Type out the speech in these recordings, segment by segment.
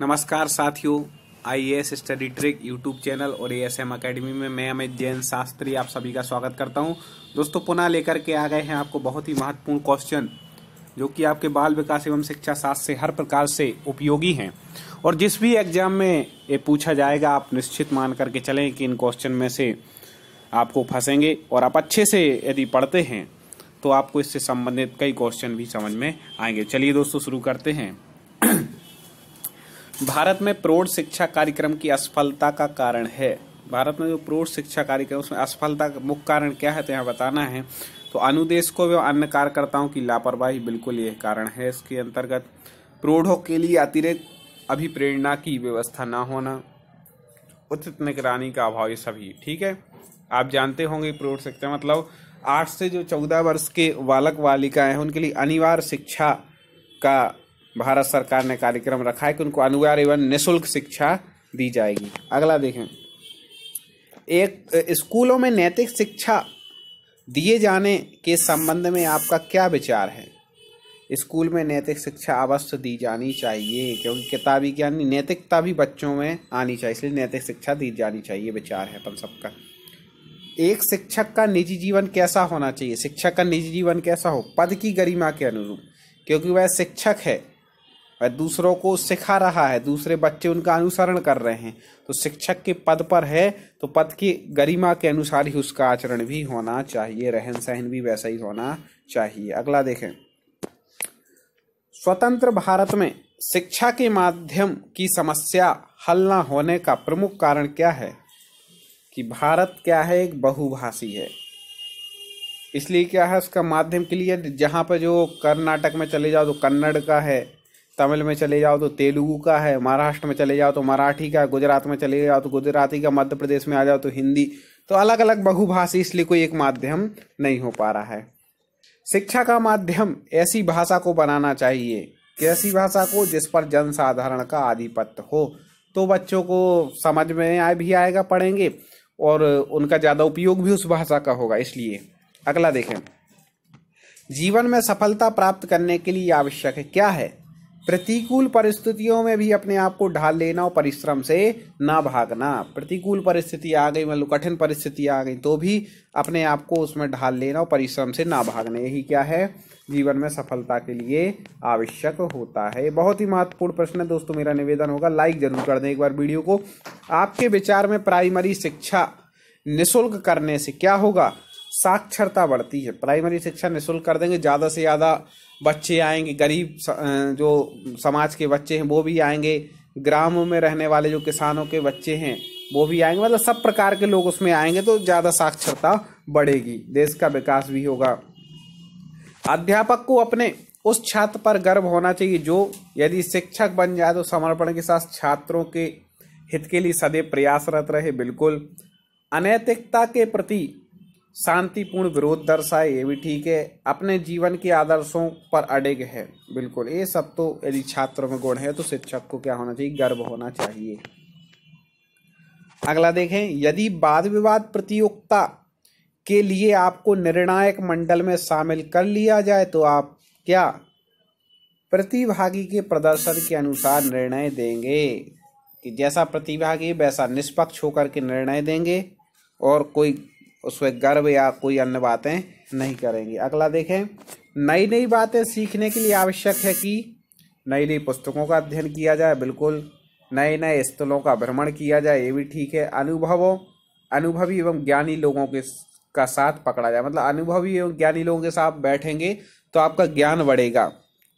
नमस्कार साथियों, IAS study trick YouTube channel और एएसएम एकेडमी में मैं अमित जैन शास्त्री आप सभी का स्वागत करता हूं। दोस्तों, पुनः लेकर के आ गए हैं आपको बहुत ही महत्वपूर्ण क्वेश्चन जो कि आपके बाल विकास एवं शिक्षा शास्त्र से हर प्रकार से उपयोगी हैं और जिस भी एग्जाम में ये पूछा जाएगा आप निश्चित मान करके चलें कि इन क्वेश्चन में से आपको फंसेंगे और आप अच्छे से यदि पढ़ते हैं तो आपको इससे संबंधित कई क्वेश्चन भी समझ में आएंगे। चलिए दोस्तों, शुरू करते हैं। भारत में प्रौढ़ शिक्षा कार्यक्रम की असफलता का कारण है। भारत में जो प्रौढ़ शिक्षा कार्यक्रम उसमें असफलता का मुख्य कारण क्या है तो यहाँ बताना है। तो अनुदेशकों एवं अन्य कार्यकर्ताओं की लापरवाही बिल्कुल यह कारण है। इसके अंतर्गत प्रौढ़ों के लिए अतिरिक्त अभिप्रेरणा की व्यवस्था न होना, उचित निगरानी का अभाव, ये सभी ठीक है। आप जानते होंगे प्रौढ़ शिक्षा मतलब 8 से जो 14 वर्ष के बालक बालिकाएं हैं उनके लिए अनिवार्य शिक्षा का भारत सरकार ने कार्यक्रम रखा है कि उनको अनिवार्य एवं निःशुल्क शिक्षा दी जाएगी। अगला देखें, एक स्कूलों में नैतिक शिक्षा दिए जाने के संबंध में आपका क्या विचार है? स्कूल में नैतिक शिक्षा अवश्य दी जानी चाहिए क्योंकि किताबी ज्ञान नैतिकता भी बच्चों में आनी चाहिए, इसलिए नैतिक शिक्षा दी जानी चाहिए। विचार है अपन सबका। एक शिक्षक का निजी जीवन कैसा होना चाहिए? शिक्षक का निजी जीवन कैसा हो? पद की गरिमा के अनुरूप, क्योंकि वह शिक्षक है, वह दूसरों को सिखा रहा है, दूसरे बच्चे उनका अनुसरण कर रहे हैं, तो शिक्षक के पद पर है तो पद की गरिमा के अनुसार ही उसका आचरण भी होना चाहिए, रहन सहन भी वैसा ही होना चाहिए। अगला देखें, स्वतंत्र भारत में शिक्षा के माध्यम की समस्या हल न होने का प्रमुख कारण क्या है? कि भारत क्या है, एक बहुभाषी है, इसलिए क्या है उसका माध्यम के लिए जहाँ पर जो कर्नाटक में चले जाओ तो कन्नड़ का है, तमिल में चले जाओ तो तेलुगु का है, महाराष्ट्र में चले जाओ तो मराठी का, गुजरात में चले जाओ तो गुजराती का, मध्य प्रदेश में आ जाओ तो हिंदी, तो अलग अलग बहुभाषी, इसलिए कोई एक माध्यम नहीं हो पा रहा है। शिक्षा का माध्यम ऐसी भाषा को बनाना चाहिए कि ऐसी भाषा को जिस पर जनसाधारण का आधिपत्य हो, तो बच्चों को समझ में भी आएगा, पढ़ेंगे और उनका ज़्यादा उपयोग भी उस भाषा का होगा। इसलिए अगला देखें, जीवन में सफलता प्राप्त करने के लिए आवश्यक है क्या है? प्रतिकूल परिस्थितियों में भी अपने आप को ढाल लेना और परिश्रम से ना भागना। प्रतिकूल परिस्थिति आ गई, मतलब कठिन परिस्थिति आ गई, तो भी अपने आप को उसमें ढाल लेना और परिश्रम से ना भागना, यही क्या है जीवन में सफलता के लिए आवश्यक होता है। बहुत ही महत्वपूर्ण प्रश्न है दोस्तों। मेरा निवेदन होगा लाइक जरूर कर दें एक बार वीडियो को। आपके विचार में प्राइमरी शिक्षा निःशुल्क करने से क्या होगा? साक्षरता बढ़ती है। प्राइमरी शिक्षा निःशुल्क कर देंगे, ज़्यादा से ज़्यादा बच्चे आएंगे, गरीब जो समाज के बच्चे हैं वो भी आएंगे, ग्रामों में रहने वाले जो किसानों के बच्चे हैं वो भी आएंगे, मतलब सब प्रकार के लोग उसमें आएंगे, तो ज़्यादा साक्षरता बढ़ेगी, देश का विकास भी होगा। अध्यापक को अपने उस छात्र पर गर्व होना चाहिए जो यदि शिक्षक बन जाए तो समर्पण के साथ छात्रों के हित के लिए सदैव प्रयासरत रहे। बिल्कुल। अनैतिकता के प्रति शांतिपूर्ण विरोध दर्शाए, ये भी ठीक है। अपने जीवन के आदर्शों पर अडिग है, बिल्कुल। ये सब तो यदि छात्रों में गुण है तो शिक्षक को क्या होना चाहिए? गर्व होना चाहिए। अगला देखें, यदि वाद विवाद प्रतियोगिता के लिए आपको निर्णायक मंडल में शामिल कर लिया जाए तो आप क्या प्रतिभागी के प्रदर्शन के अनुसार निर्णय देंगे? कि जैसा प्रतिभागी वैसा निष्पक्ष होकर के निर्णय देंगे और कोई उसमें गर्व या कोई अन्य बातें नहीं करेंगे। अगला देखें, नई नई बातें सीखने के लिए आवश्यक है कि नई नई पुस्तकों का अध्ययन किया जाए। बिल्कुल। नए नए स्थलों का भ्रमण किया जाए, ये भी ठीक है। अनुभवी एवं ज्ञानी लोगों के का साथ पकड़ा जाए, मतलब अनुभवी एवं ज्ञानी लोगों के साथ बैठेंगे तो आपका ज्ञान बढ़ेगा,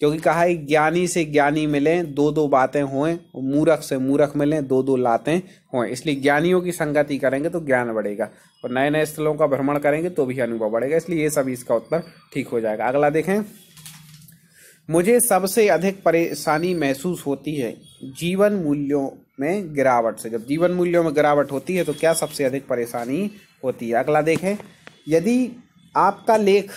क्योंकि कहा है ज्ञानी से ज्ञानी मिलें दो दो बातें होएं, मूर्ख से मूर्ख मिलें दो दो लातें होएं। इसलिए ज्ञानियों की संगति करेंगे तो ज्ञान बढ़ेगा और नए नए स्थलों का भ्रमण करेंगे तो भी अनुभव बढ़ेगा, इसलिए ये सभी इसका उत्तर ठीक हो जाएगा। अगला देखें, मुझे सबसे अधिक परेशानी महसूस होती है जीवन मूल्यों में गिरावट से। जब जीवन मूल्यों में गिरावट होती है तो क्या सबसे अधिक परेशानी होती है? अगला देखें, यदि आपका लेख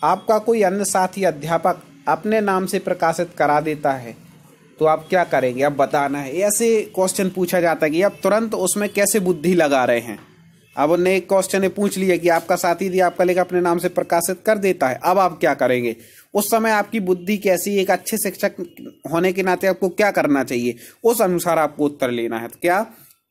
आपका कोई अन्य साथी अध्यापक अपने नाम से प्रकाशित करा देता है तो आप क्या करेंगे? अब बताना है। ऐसे क्वेश्चन पूछा जाता है कि आप तुरंत उसमें कैसे बुद्धि लगा रहे हैं, अब उन्हें एक क्वेश्चन पूछ लिया कि आपका साथी यदि आपका लेख अपने नाम से प्रकाशित कर देता है, अब आप क्या करेंगे? उस समय आपकी बुद्धि कैसी, एक अच्छे शिक्षक होने के नाते आपको क्या करना चाहिए, उस अनुसार आपको उत्तर लेना है। तो क्या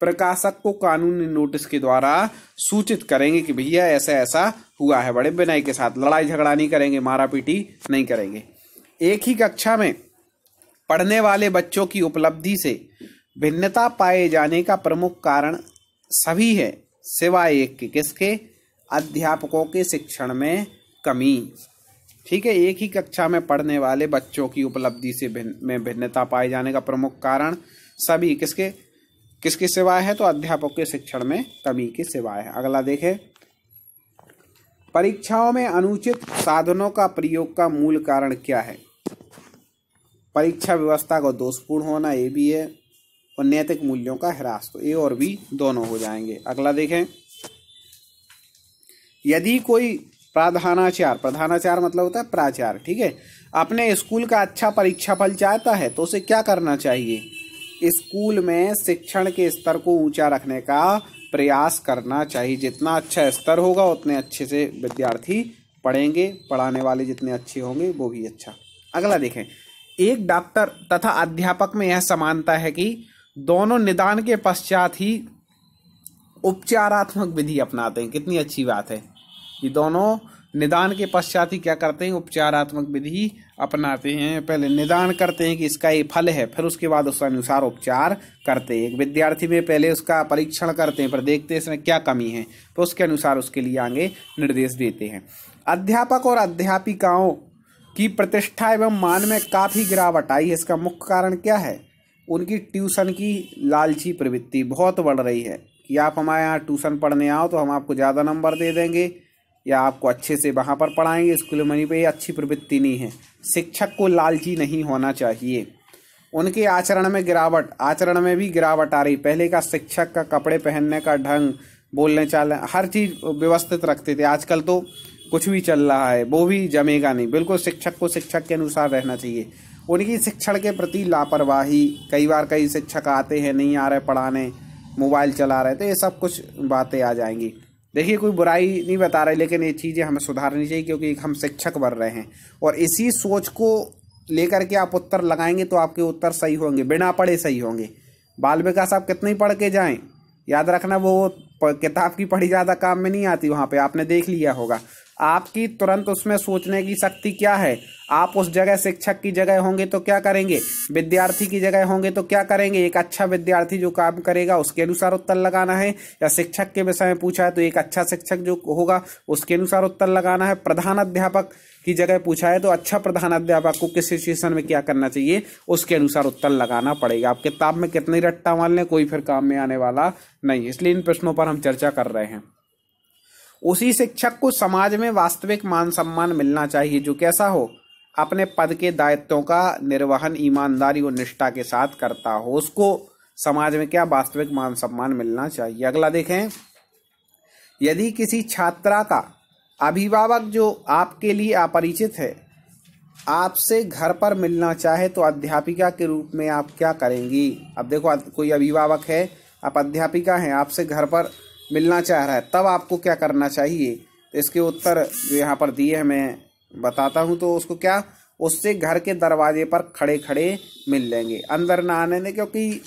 प्रकाशक को कानूनी नोटिस के द्वारा सूचित करेंगे कि भैया ऐसा ऐसा हुआ है, बड़े विनय के साथ, लड़ाई झगड़ा नहीं करेंगे, मारा पीटी नहीं करेंगे। एक ही कक्षा में पढ़ने वाले बच्चों की उपलब्धि से भिन्नता पाए जाने का प्रमुख कारण सभी है सिवाय एक के, किसके? अध्यापकों के शिक्षण में कमी। ठीक है, एक ही कक्षा में पढ़ने वाले बच्चों की उपलब्धि से भिन्नता पाए जाने का प्रमुख कारण सभी किसके सिवाय है? तो अध्यापकों के शिक्षण में कमी के सिवाय है। अगला देखें, परीक्षाओं में अनुचित साधनों का प्रयोग का मूल कारण क्या है? परीक्षा व्यवस्था का दोषपूर्ण होना, ये भी है, और नैतिक मूल्यों का ह्रास। तो ए और बी दोनों हो जाएंगे। अगला देखें, यदि कोई प्रधानाचार्य मतलब होता है प्राचार्य, ठीक है, अपने स्कूल का अच्छा परीक्षा फल चाहता है तो उसे क्या करना चाहिए? स्कूल में शिक्षण के स्तर को ऊंचा रखने का प्रयास करना चाहिए। जितना अच्छा स्तर होगा उतने अच्छे से विद्यार्थी पढ़ेंगे, पढ़ाने वाले जितने अच्छे होंगे वो भी अच्छा। अगला देखें, एक डॉक्टर तथा अध्यापक में यह समानता है कि दोनों निदान के पश्चात ही उपचारात्मक विधि अपनाते हैं। कितनी अच्छी बात है, ये दोनों निदान के पश्चात ही क्या करते हैं? उपचारात्मक विधि अपनाते हैं। पहले निदान करते हैं कि इसका ये फल है, फिर उसके बाद उस अनुसार उपचार करते हैं। एक विद्यार्थी में पहले उसका परीक्षण करते हैं, फिर देखते हैं इसमें क्या कमी है, तो उसके अनुसार उसके लिए आगे निर्देश देते हैं। अध्यापक और अध्यापिकाओं की प्रतिष्ठा एवं मान में काफी गिरावट आई है। इसका मुख्य कारण क्या है? उनकी ट्यूशन की लालची प्रवृत्ति बहुत बढ़ रही है कि आप हमारे यहाँ ट्यूशन पढ़ने आओ तो हम आपको ज़्यादा नंबर दे देंगे या आपको अच्छे से वहाँ पर पढ़ाएंगे, स्कूल में पे। अच्छी प्रवृत्ति नहीं है। शिक्षक को लालची नहीं होना चाहिए। उनके आचरण में गिरावट, आचरण में भी गिरावट आ रही। पहले का शिक्षक का कपड़े पहनने का ढंग, बोलने चालने, हर चीज़ व्यवस्थित रखते थे। आजकल तो कुछ भी चल रहा है, वो भी जमेगा नहीं। बिल्कुल शिक्षक को शिक्षक के अनुसार रहना चाहिए। उनकी शिक्षण के प्रति लापरवाही, कई बार कई शिक्षक आते हैं नहीं आ रहे पढ़ाने, मोबाइल चला रहे, तो ये सब कुछ बातें आ जाएंगी। देखिए, कोई बुराई नहीं बता रहे, लेकिन ये चीज़ें हमें सुधारनी चाहिए क्योंकि हम शिक्षक बन रहे हैं। और इसी सोच को लेकर के आप उत्तर लगाएंगे तो आपके उत्तर सही होंगे, बिना पढ़े सही होंगे। बाल विकास आप कितने ही पढ़ के जाएं, याद रखना वो किताब की पढ़ी ज़्यादा काम में नहीं आती। वहाँ पे आपने देख लिया होगा। आपकी तुरंत उसमें सोचने की शक्ति क्या है? आप उस जगह शिक्षक की जगह होंगे तो क्या करेंगे? विद्यार्थी की जगह होंगे तो क्या करेंगे? एक अच्छा विद्यार्थी जो काम करेगा उसके अनुसार उत्तर लगाना है, या शिक्षक के विषय में पूछा है तो एक अच्छा शिक्षक जो होगा उसके अनुसार उत्तर लगाना है। प्रधान अध्यापक की जगह पूछा है तो अच्छा प्रधान अध्यापक को किस सिचुएशन में क्या करना चाहिए उसके अनुसार उत्तर लगाना पड़ेगा। आप किताब में कितनी रट्टा मार लें, कोई फिर काम में आने वाला नहीं। इसलिए इन प्रश्नों पर हम चर्चा कर रहे हैं। उसी शिक्षक को समाज में वास्तविक मान सम्मान मिलना चाहिए जो कैसा हो? अपने पद के दायित्वों का निर्वहन ईमानदारी और निष्ठा के साथ करता हो। उसको समाज में क्या वास्तविक मान सम्मान मिलना चाहिए। अगला देखें, यदि किसी छात्रा का अभिभावक जो आपके लिए अपरिचित है आपसे घर पर मिलना चाहे तो अध्यापिका के रूप में आप क्या करेंगी? अब देखो, कोई अभिभावक है, आप अध्यापिका हैं, आपसे घर पर मिलना चाह रहा है, तब आपको क्या करना चाहिए? तो इसके उत्तर जो यहाँ पर दिए हैं मैं बताता हूँ। तो उसको क्या, उससे घर के दरवाजे पर खड़े खड़े मिल लेंगे, अंदर ना आने दें, क्योंकि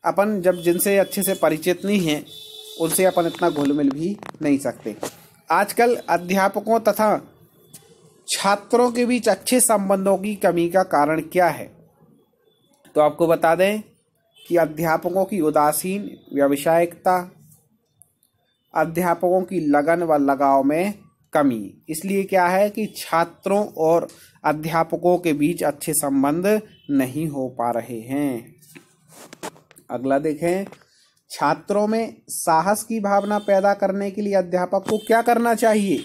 अपन जब जिनसे अच्छे से परिचित नहीं है उनसे अपन इतना घुल मिल भी नहीं सकते। आजकल अध्यापकों तथा छात्रों के बीच अच्छे संबंधों की कमी का कारण क्या है? तो आपको बता दें कि अध्यापकों की उदासीन व्यावसायिकता, अध्यापकों की लगन व लगाव में कमी। इसलिए क्या है कि छात्रों और अध्यापकों के बीच अच्छे संबंध नहीं हो पा रहे हैं। अगला देखें, छात्रों में साहस की भावना पैदा करने के लिए अध्यापक को क्या करना चाहिए?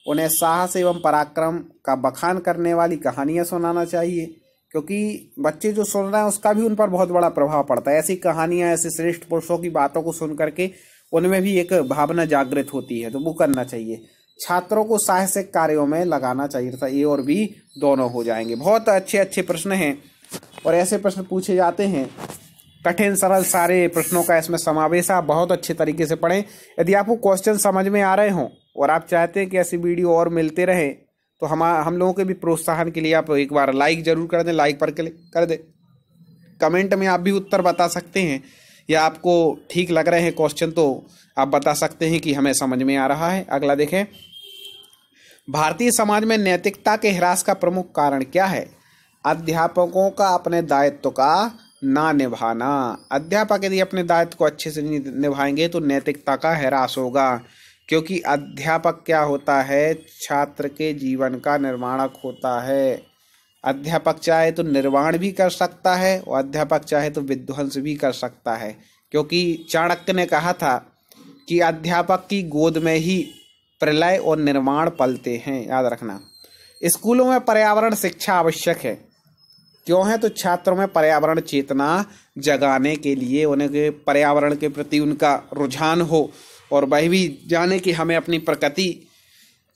उन्हें साहस एवं पराक्रम का बखान करने वाली कहानियां सुनाना चाहिए, क्योंकि बच्चे जो सुन रहे हैं उसका भी उन पर बहुत बड़ा प्रभाव पड़ता है। ऐसी कहानियां, ऐसे श्रेष्ठ पुरुषों की बातों को सुन करके उनमें भी एक भावना जागृत होती है, तो वो करना चाहिए। छात्रों को साहसिक कार्यों में लगाना चाहिए था। ए और बी दोनों हो जाएंगे। बहुत अच्छे अच्छे प्रश्न हैं और ऐसे प्रश्न पूछे जाते हैं कठिन सरल सारे प्रश्नों का इसमें समावेश है। आप बहुत अच्छे तरीके से पढ़ें। यदि आपको क्वेश्चन समझ में आ रहे हों और आप चाहते हैं कि ऐसी वीडियो और मिलते रहे तो हम लोगों के भी प्रोत्साहन के लिए आप एक बार लाइक जरूर कर दें। लाइक पर क्लिक कर दें। कमेंट में आप भी उत्तर बता सकते हैं या आपको ठीक लग रहे हैं क्वेश्चन तो आप बता सकते हैं कि हमें समझ में आ रहा है। अगला देखें, भारतीय समाज में नैतिकता के ह्रास का प्रमुख कारण क्या है? अध्यापकों का अपने दायित्व का ना निभाना। अध्यापक यदि अपने दायित्व को अच्छे से नहीं निभाएंगे तो नैतिकता का ह्रास होगा, क्योंकि अध्यापक क्या होता है? छात्र के जीवन का निर्माणक होता है। अध्यापक चाहे तो निर्माण भी कर सकता है और अध्यापक चाहे तो विध्वंस भी कर सकता है, क्योंकि चाणक्य ने कहा था कि अध्यापक की गोद में ही प्रलय और निर्माण पलते हैं। याद रखना। स्कूलों में पर्यावरण शिक्षा आवश्यक है। क्यों है? तो छात्रों में पर्यावरण चेतना जगाने के लिए, उन्हें पर्यावरण के प्रति उनका रुझान हो और वह भी जाने कि हमें अपनी प्रकृति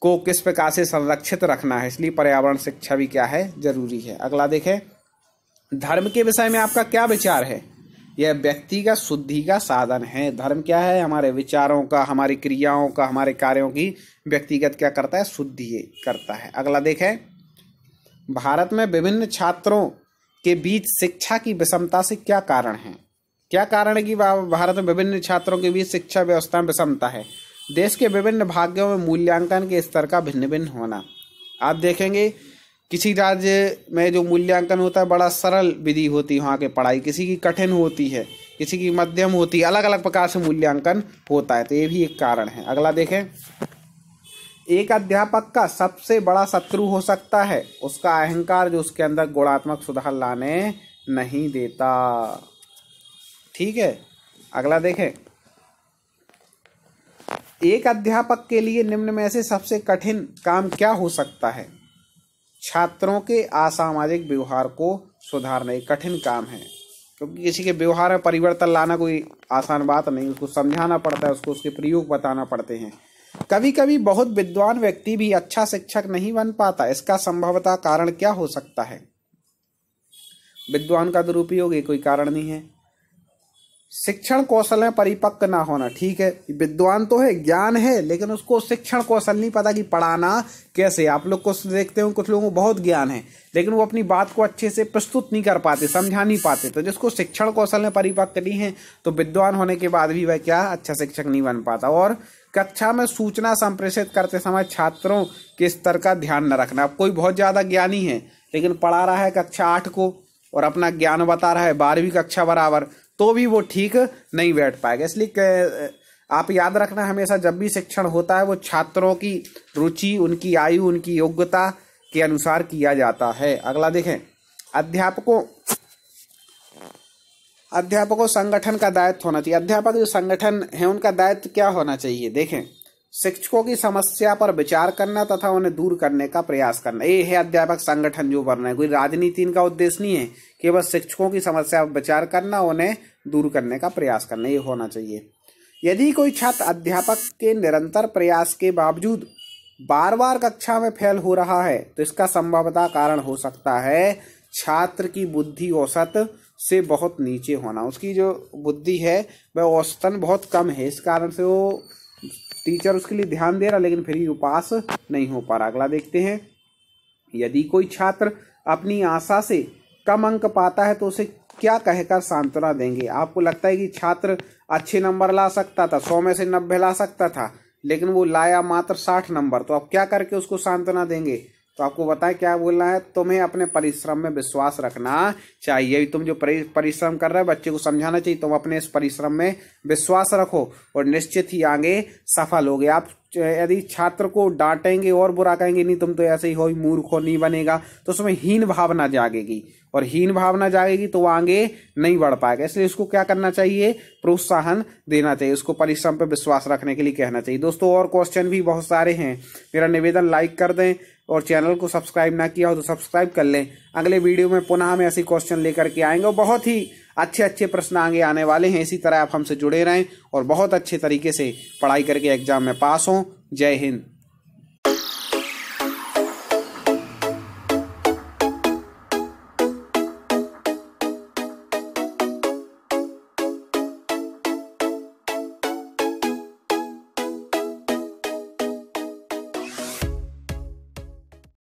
को किस प्रकार से संरक्षित रखना है। इसलिए पर्यावरण शिक्षा भी क्या है? जरूरी है। अगला देखें, धर्म के विषय में आपका क्या विचार है? यह व्यक्तिगत शुद्धि का साधन है। धर्म क्या है? हमारे विचारों का, हमारी क्रियाओं का, हमारे कार्यों की व्यक्तिगत क्या करता है? शुद्धि करता है। अगला देखें, भारत में विभिन्न छात्रों के बीच शिक्षा की विषमता से क्या कारण है? क्या कारण है कि भारत में विभिन्न छात्रों के बीच शिक्षा व्यवस्था में विषमता है? देश के विभिन्न भागों में मूल्यांकन के स्तर का भिन्न भिन्न होना। आप देखेंगे किसी राज्य में जो मूल्यांकन होता है बड़ा सरल विधि होती है वहाँ की पढ़ाई, किसी की कठिन होती है, किसी की मध्यम होती है, अलग अलग प्रकार से मूल्यांकन होता है। तो ये भी एक कारण है। अगला देखें, एक अध्यापक का सबसे बड़ा शत्रु हो सकता है उसका अहंकार, जो उसके अंदर गुणात्मक सुधार लाने नहीं देता। ठीक है। अगला देखें, एक अध्यापक के लिए निम्न में से सबसे कठिन काम क्या हो सकता है? छात्रों के असामाजिक व्यवहार को सुधारना एक कठिन काम है, क्योंकि किसी के व्यवहार में परिवर्तन लाना कोई आसान बात नहीं। उसको समझाना पड़ता है, उसको उसके प्रयोग बताना पड़ते हैं। कभी कभी बहुत विद्वान व्यक्ति भी अच्छा शिक्षक नहीं बन पाता। इसका संभवतः कारण क्या हो सकता है? विद्वान का दुरुपयोग कोई कारण नहीं है। शिक्षण कौशल में परिपक्व ना होना। ठीक है, विद्वान तो है, ज्ञान है, लेकिन उसको शिक्षण कौशल नहीं पता कि पढ़ाना कैसे। आप लोग को देखते हो कुछ लोगों को बहुत ज्ञान है लेकिन वो अपनी बात को अच्छे से प्रस्तुत नहीं कर पाते, समझा नहीं पाते। तो जिसको शिक्षण कौशल में परिपक्व नहीं है तो विद्वान होने के बाद भी वह क्या अच्छा शिक्षक नहीं बन पाता। और कक्षा में सूचना संप्रेषित करते समय छात्रों के स्तर का ध्यान न रखना। अब कोई बहुत ज्यादा ज्ञानी है लेकिन पढ़ा रहा है कक्षा 8 को और अपना ज्ञान बता रहा है 12वीं कक्षा बराबर, तो भी वो ठीक नहीं बैठ पाएगा। इसलिए आप याद रखना, हमेशा जब भी शिक्षण होता है वो छात्रों की रुचि, उनकी आयु, उनकी योग्यता के अनुसार किया जाता है। अगला देखें, अध्यापकों संगठन का दायित्व होना चाहिए। अध्यापक जो संगठन है उनका दायित्व क्या होना चाहिए? देखें, शिक्षकों की समस्या पर विचार करना तथा उन्हें दूर करने का प्रयास करना। ये है अध्यापक संगठन जो बनना है। कोई राजनीति इनका उद्देश्य नहीं है, केवल शिक्षकों की समस्या पर विचार करना, उन्हें दूर करने का प्रयास करना, ये होना चाहिए। यदि कोई छात्र अध्यापक के निरंतर प्रयास के बावजूद बार बार कक्षा में फेल हो रहा है तो इसका संभवतः कारण हो सकता है छात्र की बुद्धि औसत से बहुत नीचे होना। उसकी जो बुद्धि है वह औसतन बहुत कम है, इस कारण से वो टीचर उसके लिए ध्यान दे रहा लेकिन फिर भी वो पास नहीं हो पा रहा। अगला देखते हैं, यदि कोई छात्र अपनी आशा से कम अंक पाता है तो उसे क्या कहकर सांत्वना देंगे? आपको लगता है कि छात्र अच्छे नंबर ला सकता था, 100 में से 90 ला सकता था, लेकिन वो लाया मात्र 60 नंबर, तो आप क्या करके उसको सांत्वना देंगे? तो आपको बताएं क्या बोलना है, तुम्हें अपने परिश्रम में विश्वास रखना चाहिए। तुम जो परिश्रम कर रहे हो बच्चे को समझाना चाहिए, तुम अपने इस परिश्रम में विश्वास रखो और निश्चित ही आगे सफल होगे। आप यदि छात्र को डांटेंगे और बुरा कहेंगे नहीं तुम तो ऐसे ही हो, मूर्ख हो, नहीं बनेगा, तो उसमें हीन भावना जागेगी और हीन भावना जागेगी तो वो आगे नहीं बढ़ पाएगा। इसलिए उसको क्या करना चाहिए? प्रोत्साहन देना चाहिए, उसको परिश्रम पर विश्वास रखने के लिए कहना चाहिए। दोस्तों और क्वेश्चन भी बहुत सारे हैं, मेरा निवेदन लाइक कर दें और चैनल को सब्सक्राइब ना किया हो तो सब्सक्राइब कर लें। अगले वीडियो में पुनः हम ऐसे क्वेश्चन लेकर के आएंगे और बहुत ही अच्छे अच्छे प्रश्न आगे आने वाले हैं। इसी तरह आप हमसे जुड़े रहें और बहुत अच्छे तरीके से पढ़ाई करके एग्जाम में पास हों। जय हिंद।